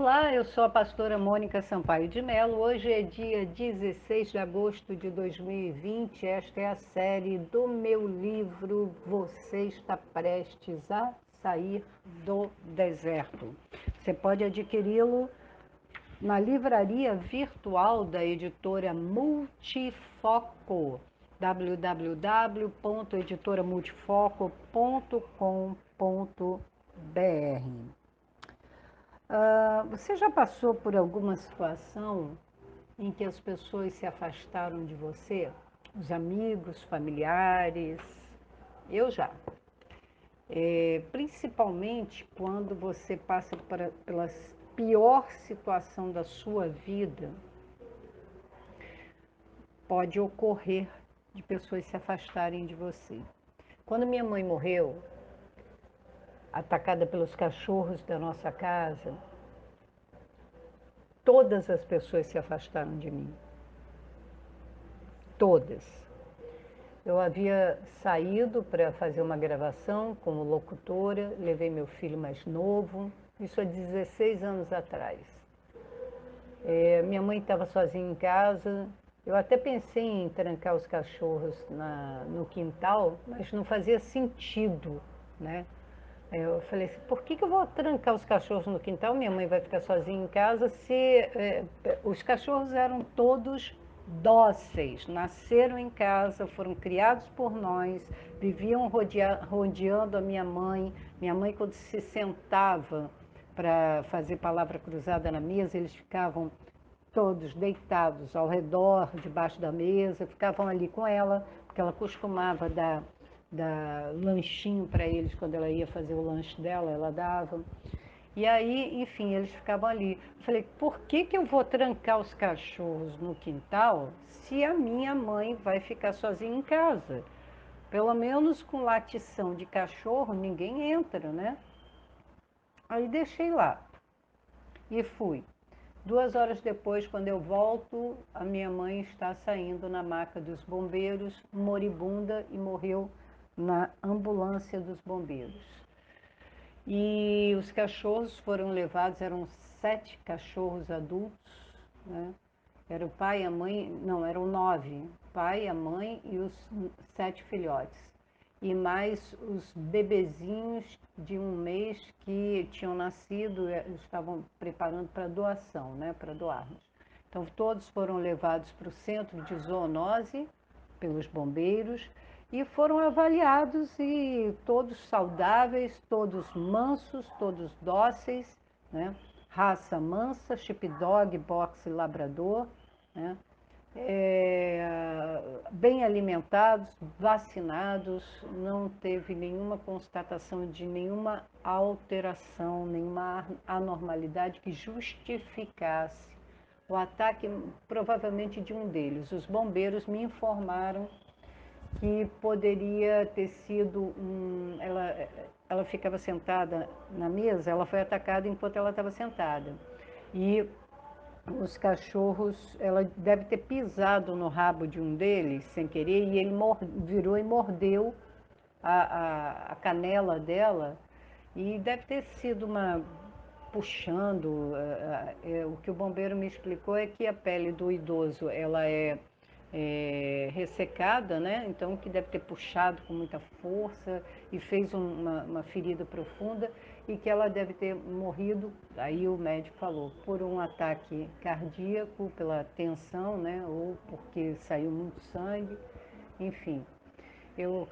Olá, eu sou a pastora Mônica Sampaio de Mello. Hoje é dia 16 de agosto de 2020. Esta é a série do meu livro Você está prestes a sair do deserto. Você pode adquiri-lo na livraria virtual da editora Multifoco, www.editoramultifoco.com.br. Você já passou por alguma situação em que as pessoas se afastaram de você? Os amigos, familiares? Eu já. Principalmente quando você passa pela pior situação da sua vida, pode ocorrer de pessoas se afastarem de você. Quando minha mãe morreu, atacada pelos cachorros da nossa casa, todas as pessoas se afastaram de mim. Todas. Eu havia saído para fazer uma gravação como locutora, levei meu filho mais novo, isso há 16 anos atrás. Minha mãe estava sozinha em casa, eu até pensei em trancar os cachorros no quintal, mas não fazia sentido, né? Eu falei assim, por que eu vou trancar os cachorros no quintal? Minha mãe vai ficar sozinha em casa se os cachorros eram todos dóceis, nasceram em casa, foram criados por nós, viviam rodeando a minha mãe. Minha mãe, quando se sentava para fazer palavra cruzada na mesa, eles ficavam todos deitados ao redor, debaixo da mesa, ficavam ali com ela, porque ela costumava dar lanchinho para eles quando ela ia fazer o lanche dela, ela dava. E aí, enfim, eles ficavam ali. Falei, por que eu vou trancar os cachorros no quintal se a minha mãe vai ficar sozinha em casa? Pelo menos com latição de cachorro, ninguém entra, né? Aí deixei lá e fui. 2 horas depois, quando eu volto, a minha mãe está saindo na maca dos bombeiros, moribunda, e morreu na ambulância dos bombeiros. E os cachorros foram levados, eram 7 cachorros adultos, né? Era o pai, a mãe, não, eram 9, o pai, a mãe e os 7 filhotes. E mais os bebezinhos de 1 mês que tinham nascido, estavam preparando para doação, né, para doarmos. Então todos foram levados para o centro de zoonose pelos bombeiros e foram avaliados, e todos saudáveis, todos mansos, todos dóceis, né? Raça mansa, sheepdog, boxe, labrador, né? Bem alimentados, vacinados, não teve nenhuma constatação de nenhuma alteração, nenhuma anormalidade que justificasse o ataque, provavelmente de um deles. Os bombeiros me informaram que poderia ter sido ela ficava sentada na mesa, ela foi atacada enquanto ela estava sentada. E os cachorros, ela deve ter pisado no rabo de um deles sem querer, e ele virou e mordeu a canela dela, e deve ter sido puxando. O que o bombeiro me explicou é que a pele do idoso ela é ressecada, né? Então que deve ter puxado com muita força e fez uma ferida profunda, e que ela deve ter morrido, aí o médico falou, por um ataque cardíaco, pela tensão, né? Ou porque saiu muito sangue, enfim. Eu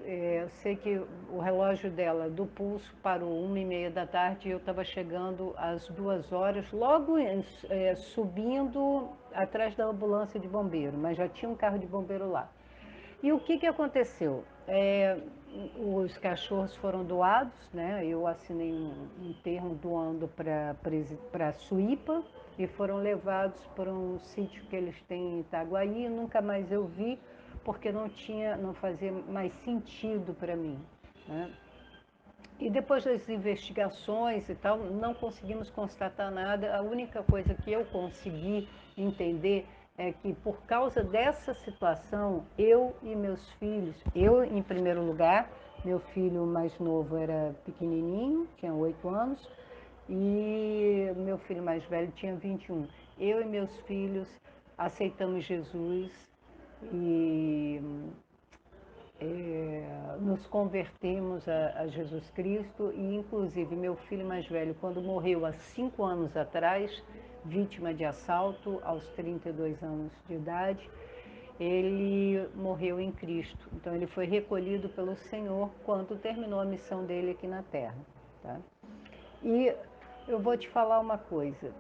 sei que o relógio dela, do pulso, parou 1h30 da tarde, e eu estava chegando às 2 horas, logo subindo atrás da ambulância de bombeiro, mas já tinha um carro de bombeiro lá. E o que aconteceu? Os cachorros foram doados, né? Eu assinei um termo doando para a Suípa, e foram levados para um sítio que eles têm em Itaguaí. Nunca mais eu vi, porque não fazia mais sentido para mim, né? E depois das investigações e tal, não conseguimos constatar nada. A única coisa que eu consegui entender é que, por causa dessa situação, eu e meus filhos, eu em primeiro lugar, meu filho mais novo era pequenininho, tinha 8 anos, e meu filho mais velho tinha 21. Eu e meus filhos aceitamos Jesus e nos convertemos a Jesus Cristo e, inclusive, meu filho mais velho, quando morreu há 5 anos atrás, vítima de assalto aos 32 anos de idade, ele morreu em Cristo. Então, ele foi recolhido pelo Senhor quando terminou a missão dele aqui na Terra. Tá? E eu vou te falar uma coisa.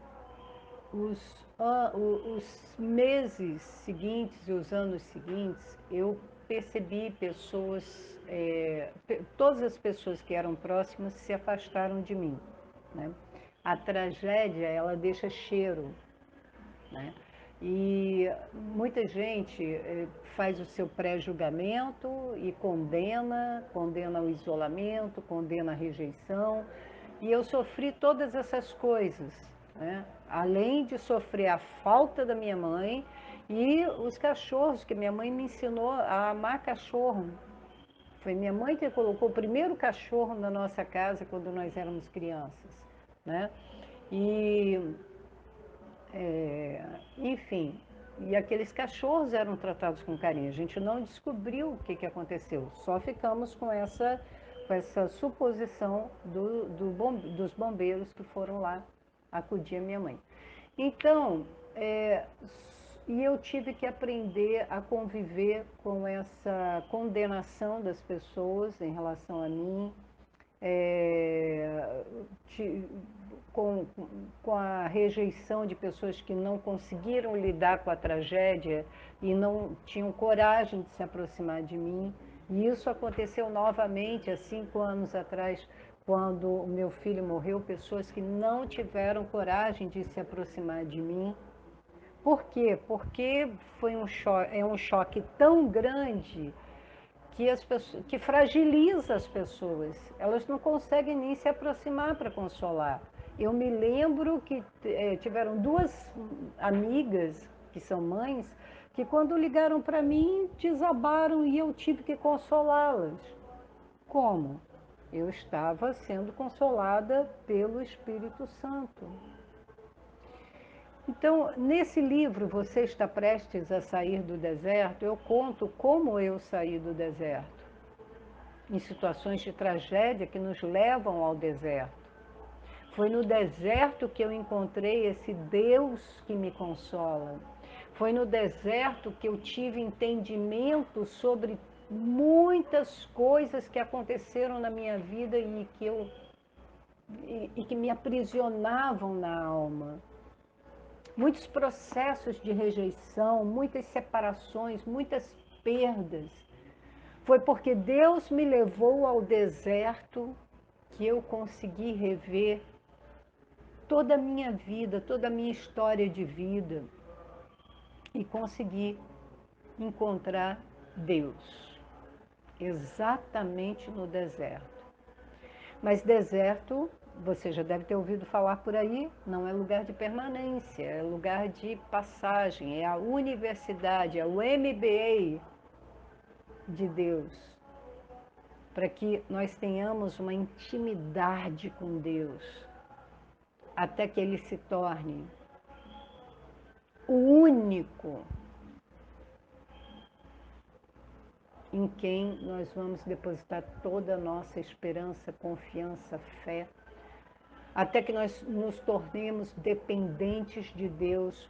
Os meses seguintes e os anos seguintes, eu percebi pessoas, todas as pessoas que eram próximas se afastaram de mim. Né? A tragédia, ela deixa cheiro. Né? E muita gente faz o seu pré-julgamento e condena o isolamento, condena a rejeição. E eu sofri todas essas coisas, né? Além de sofrer a falta da minha mãe e os cachorros, que minha mãe me ensinou a amar cachorro. Foi minha mãe que colocou o primeiro cachorro na nossa casa quando nós éramos crianças, né? E enfim, e aqueles cachorros eram tratados com carinho. A gente não descobriu o que aconteceu, só ficamos com essa suposição dos bombeiros que foram lá acudir a minha mãe. Então, e eu tive que aprender a conviver com essa condenação das pessoas em relação a mim, é, com, com a rejeição de pessoas que não conseguiram lidar com a tragédia e não tinham coragem de se aproximar de mim. E isso aconteceu novamente há 5 anos atrás, quando o meu filho morreu, pessoas que não tiveram coragem de se aproximar de mim. Por quê? Porque foi um choque tão grande que fragiliza as pessoas. Elas não conseguem nem se aproximar para consolar. Eu me lembro que tiveram 2 amigas, que são mães, que quando ligaram para mim, desabaram e eu tive que consolá-las. Como? Eu estava sendo consolada pelo Espírito Santo. Então, nesse livro, Você Está Prestes a Sair do Deserto, eu conto como eu saí do deserto, em situações de tragédia que nos levam ao deserto. Foi no deserto que eu encontrei esse Deus que me consola. Foi no deserto que eu tive entendimento sobre muitas coisas que aconteceram na minha vida e que me aprisionavam na alma. Muitos processos de rejeição, muitas separações, muitas perdas. Foi porque Deus me levou ao deserto que eu consegui rever toda a minha vida, toda a minha história de vida e consegui encontrar Deus, exatamente no deserto. Mas deserto, você já deve ter ouvido falar por aí, não é lugar de permanência, é lugar de passagem, é a universidade, é o MBA de Deus, para que nós tenhamos uma intimidade com Deus, até que Ele se torne o único em quem nós vamos depositar toda a nossa esperança, confiança, fé, até que nós nos tornemos dependentes de Deus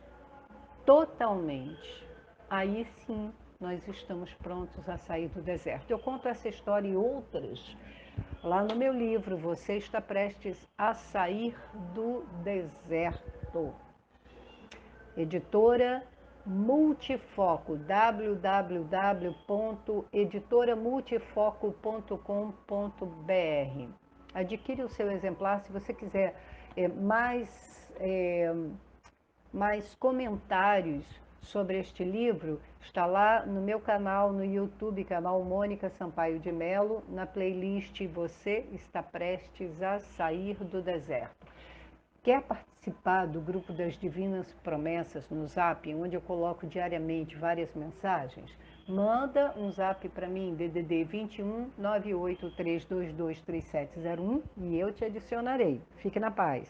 totalmente. Aí sim, nós estamos prontos a sair do deserto. Eu conto essa história e outras lá no meu livro, Você Está Prestes a Sair do Deserto. Editora Multifoco, www.editoramultifoco.com.br. Adquire o seu exemplar se você quiser mais comentários sobre este livro. Está lá no meu canal no YouTube, canal Mônica Sampaio de Melo, na playlist Você Está Prestes a Sair do Deserto. Quer participar do grupo das Divinas Promessas no Zap, onde eu coloco diariamente várias mensagens? Manda um zap para mim, DDD 21 983223701, e eu te adicionarei. Fique na paz.